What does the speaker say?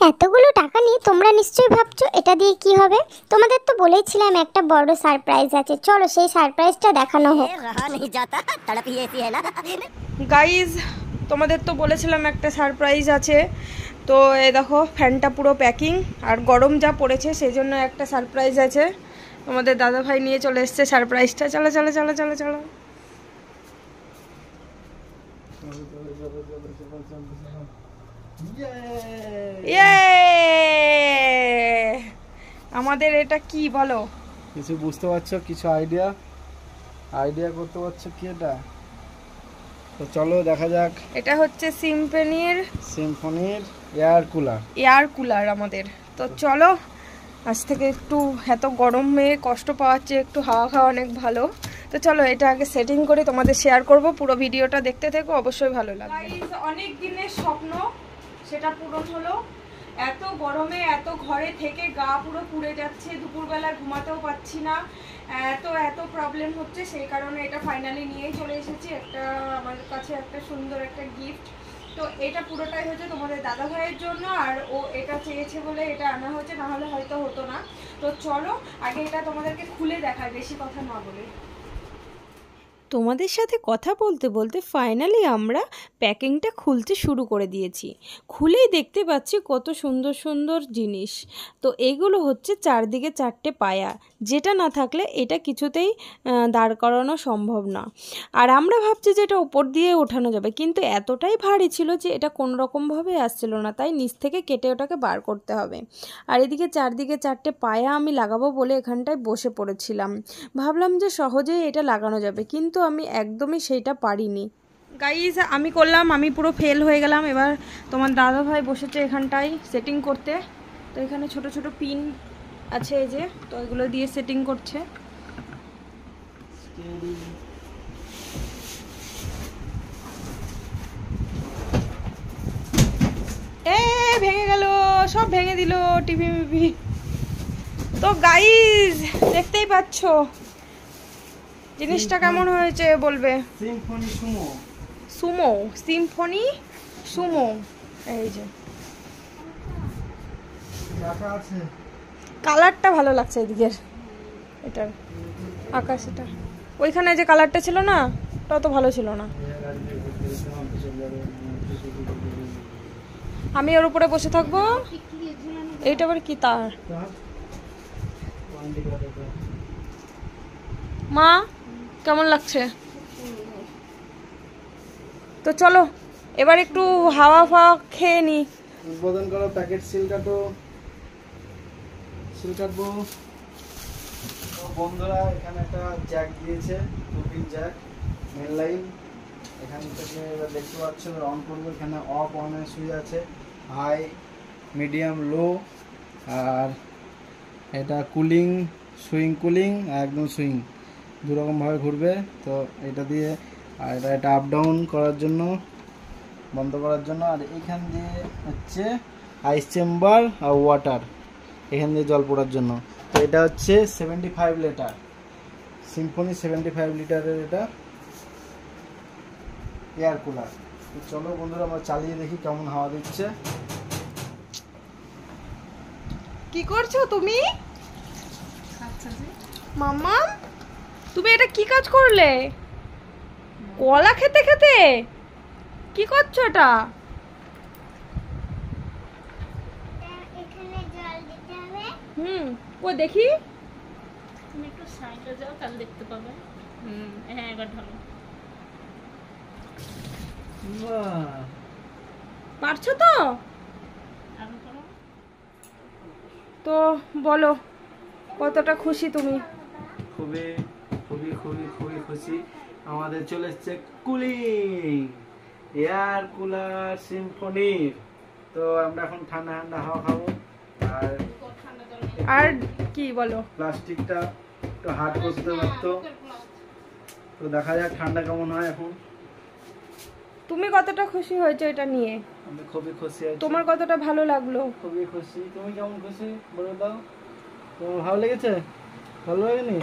এতগুলো টাকা নিয়ে তোমরা নিশ্চয়ই ভাবছো এটা দিয়ে কি হবে। তোমাদের তো বলেইছিলাম একটা বড় সারপ্রাইজ আছে, চলো সেই সারপ্রাইজটা দেখানো হোক। গাইজ তোমাদের তো বলেছিলাম একটা সারপ্রাইজ আছে, তো এই দেখো ফ্যানটা পুরো প্যাকিং, আর গরম যা পড়েছে সেই জন্য একটা সারপ্রাইজ আছে। তোমাদের দাদা ভাই নিয়ে চলে এসছে সারপ্রাইজটা। চলো চলো চলো চলো চলো। আমাদের এটা কি বলো? কিছু বুঝতে পারছো? কিছু আইডিয়া করতে পারছো কি এটা? তো চলো দেখা যাক। এটা হচ্ছে সিম্ফনির এয়ার কুলার আমাদের। তো চলো আজ থেকে একটু এত গরমে কষ্ট পাওয়াচ্ছে, একটু হাওয়া খাওয়া অনেক ভালো। তো চলো এটা আগে সেটিং করে তোমাদের শেয়ার করব, পুরো ভিডিওটা দেখতে থেকো, অবশ্যই ভালো লাগবে। অনেক দিনের স্বপ্ন সেটা পূরণ হলো। এত গরমে এত ঘরে থেকে গা পুরো পুড়ে যাচ্ছে, দুপুরবেলা ঘুমাতেও পাচ্ছি না, এত প্রবলেম হচ্ছে, সেই কারণে এটা ফাইনালি নিয়েই চলে এসেছি। একটা আমার কাছে একটা সুন্দর একটা গিফট। তো এটা পুরোটাই হচ্ছে তোমাদের দাদা ভাইয়ের জন্য, আর ও এটা চেয়েছে বলে এটা আনা হয়েছে, না হলে হয়তো হতো না। তো চলো আগে এটা তোমাদেরকে খুলে দেখাই, বেশি কথা না বলে। তোমাদের সাথে কথা বলতে বলতে ফাইনালি আমরা প্যাকিংটা খুলতে শুরু করে দিয়েছি। খুলেই দেখতে পাচ্ছি কত সুন্দর সুন্দর জিনিস। তো এগুলো হচ্ছে চারদিকে চারটে পায়া, যেটা না থাকলে এটা কিছুতেই দাঁড় করানো সম্ভব না। আর আমরা ভাবছি যে এটা উপর দিয়ে ওঠানো যাবে, কিন্তু এতটাই ভারী ছিল যে এটা কোনো রকমভাবে আসছিল না, তাই নিচ থেকে কেটে ওটাকে বার করতে হবে। আর এদিকে চারদিকে চারটে পায়া আমি লাগাবো বলে এখানটায় বসে পড়েছিলাম, ভাবলাম যে সহজেই এটা লাগানো যাবে, কিন্তু আমি একদমই সেইটা পারিনি। গাইজ আমি করলাম, আমি পুরো ফেল হয়ে গেলাম। এবার তোমার দাদা ভাই বসেছে এখানটায় সেটিং করতে। তো এখানে ছোট ছোট পিন আছে এই যে, তো এগুলো দিয়ে সেটিং করছে। ভেঙে গেল, সব ভেঙে দিল টিভি। তো গাইজ দেখতেই পাচ্ছ জিনিসটা কেমন হয়েছে বলবে। সিম্ফনি সুমো এই যে কালারটা ভালো লাগছে এদিকের, এটার আকাশটা ওইখানে যে কালারটা ছিল না ওটা তো ভালো ছিল না। আমি ওর উপরে বসে থাকবো। এইটা আবার কি তার? মা কেমন লাগছে? তো চলো এবার একটু হাওয়া ফাওয়া খেয়ে নি। উদ্বোধন করো, প্যাকেট সিল কাটবো। বন্ধুরা এখানে একটা জ্যাক দিয়েছে, 2 পিন জ্যাক, মেন লাইন। এখান থেকে এবার দেখতে পাচ্ছ অন করবো, এখানে অফ অনের সুইচ আছে, হাই মিডিয়াম লো, আর এটা কুলিং, সুইং কুলিং, একদম সুইং দুরকমভাবে ঘুরবে। তো এটা দিয়ে, আর এটা আপ ডাউন করার জন্য, বন্ধ করার জন্য। আর এখান দিয়ে হচ্ছে আইস চেম্বার আর ওয়াটার, এখান দিয়ে জল পড়ার জন্য। তো এটা হচ্ছে 75 লিটার সিম্ফনি 75 লিটারের এটা এয়ার কুলার। তো চলো বন্ধুরা আমরা চালিয়ে দেখি কেমন হাওয়া দিচ্ছে। কি করছো তুমি মাম্মা? তুমি এটা কি কাজ করলে? কলা খেতে খেতে কি করছো এটা? ও দেখি, তুমি একটু সাইডে যাও তাহলে দেখতে পাবে। হ্যাঁ এবার ঢালো। পারছো তো? তো বলো কতটা খুশি তুমি? খুবই খুবই খুবই খুবই খুশি। আমাদের চলে এসছে কুলিং এয়ার কুলার সিম্ফনির। তো আমরা এখন ঠান্ডা ঠান্ডা হাওয়া খাবো। আর কি বলো, প্লাস্টিকটা একটু হার্ড করতে পারতো। তো দেখা যাক ঠান্ডা কেমন হয় এখন। তুমি কতটা খুশি হয়েছো এটা নিয়ে? আমি খুবই খুশি আছি। তোমার কতটা ভালো লাগলো? খুবই খুশি। তুমি কেমন খুশি বলে দাও? তোমার ভালো লেগেছে? ভালো লাগেনি?